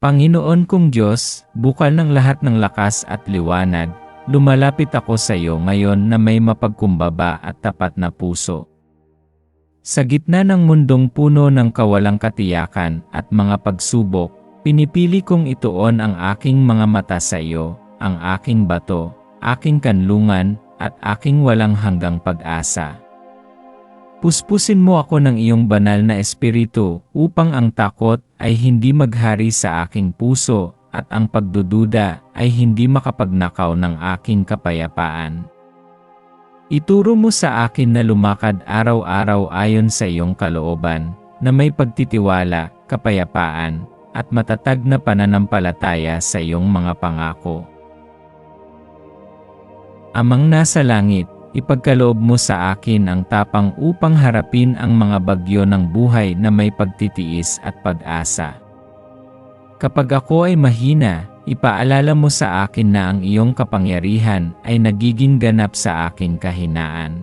Panginoon kong Diyos, bukal ng lahat ng lakas at liwanag, lumalapit ako sa iyo ngayon na may mapagkumbaba at tapat na puso. Sa gitna ng mundong puno ng kawalang katiyakan at mga pagsubok, pinipili kong ituon ang aking mga mata sa iyo, ang aking bato, aking kanlungan, at aking walang hanggang pag-asa. Puspusin mo ako ng iyong banal na espiritu upang ang takot ay hindi maghari sa aking puso at ang pagdududa ay hindi makapagnakaw ng aking kapayapaan. Ituro mo sa akin na lumakad araw-araw ayon sa iyong kalooban, na may pagtitiwala, kapayapaan, at matatag na pananampalataya sa iyong mga pangako. Amang nasa langit, ipagkaloob mo sa akin ang tapang upang harapin ang mga bagyo ng buhay na may pagtitiis at pag-asa. Kapag ako ay mahina, ipaalala mo sa akin na ang iyong kapangyarihan ay nagiging ganap sa aking kahinaan.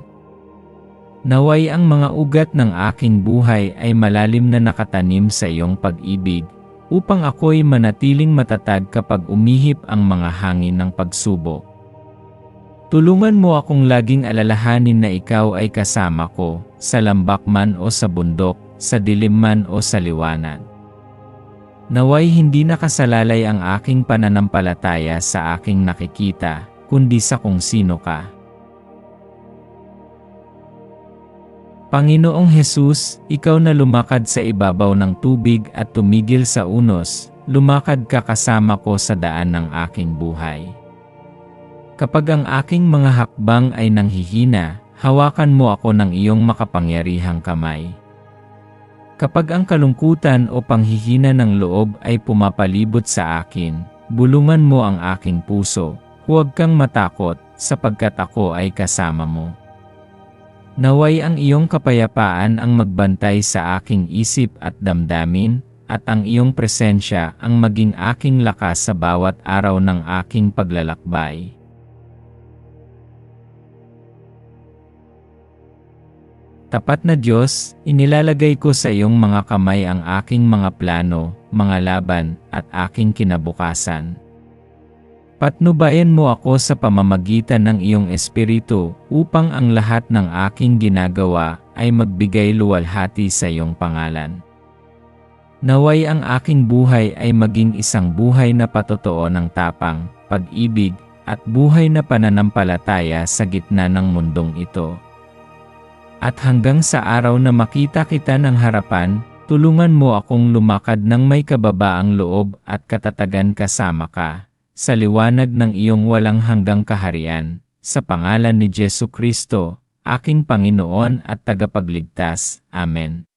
Naway ang mga ugat ng aking buhay ay malalim na nakatanim sa iyong pag-ibig, upang ako'y manatiling matatag kapag umihip ang mga hangin ng pagsubok. Tulungan mo akong laging alalahanin na ikaw ay kasama ko, sa lambak man o sa bundok, sa dilim man o sa liwanag. Naway hindi nakasalalay ang aking pananampalataya sa aking nakikita, kundi sa kung sino ka. Panginoong Hesus, ikaw na lumakad sa ibabaw ng tubig at tumigil sa unos, lumakad ka kasama ko sa daan ng aking buhay. Kapag ang aking mga hakbang ay nanghihina, hawakan mo ako ng iyong makapangyarihang kamay. Kapag ang kalungkutan o panghihina ng loob ay pumapalibot sa akin, bulungan mo ang aking puso, huwag kang matakot, sapagkat ako ay kasama mo. Naway ang iyong kapayapaan ang magbantay sa aking isip at damdamin, at ang iyong presensya ang maging aking lakas sa bawat araw ng aking paglalakbay. Tapat na Diyos, inilalagay ko sa iyong mga kamay ang aking mga plano, mga laban, at aking kinabukasan. Patnubayan mo ako sa pamamagitan ng iyong espiritu upang ang lahat ng aking ginagawa ay magbigay luwalhati sa iyong pangalan. Naway ang aking buhay ay maging isang buhay na patotoo ng tapang, pag-ibig, at buhay na pananampalataya sa gitna ng mundong ito. At hanggang sa araw na makita kita ng harapan, tulungan mo akong lumakad ng may kababaang loob at katatagan kasama ka, sa liwanag ng iyong walang hanggang kaharian, sa pangalan ni Jesu Kristo, aking Panginoon at Tagapagligtas. Amen.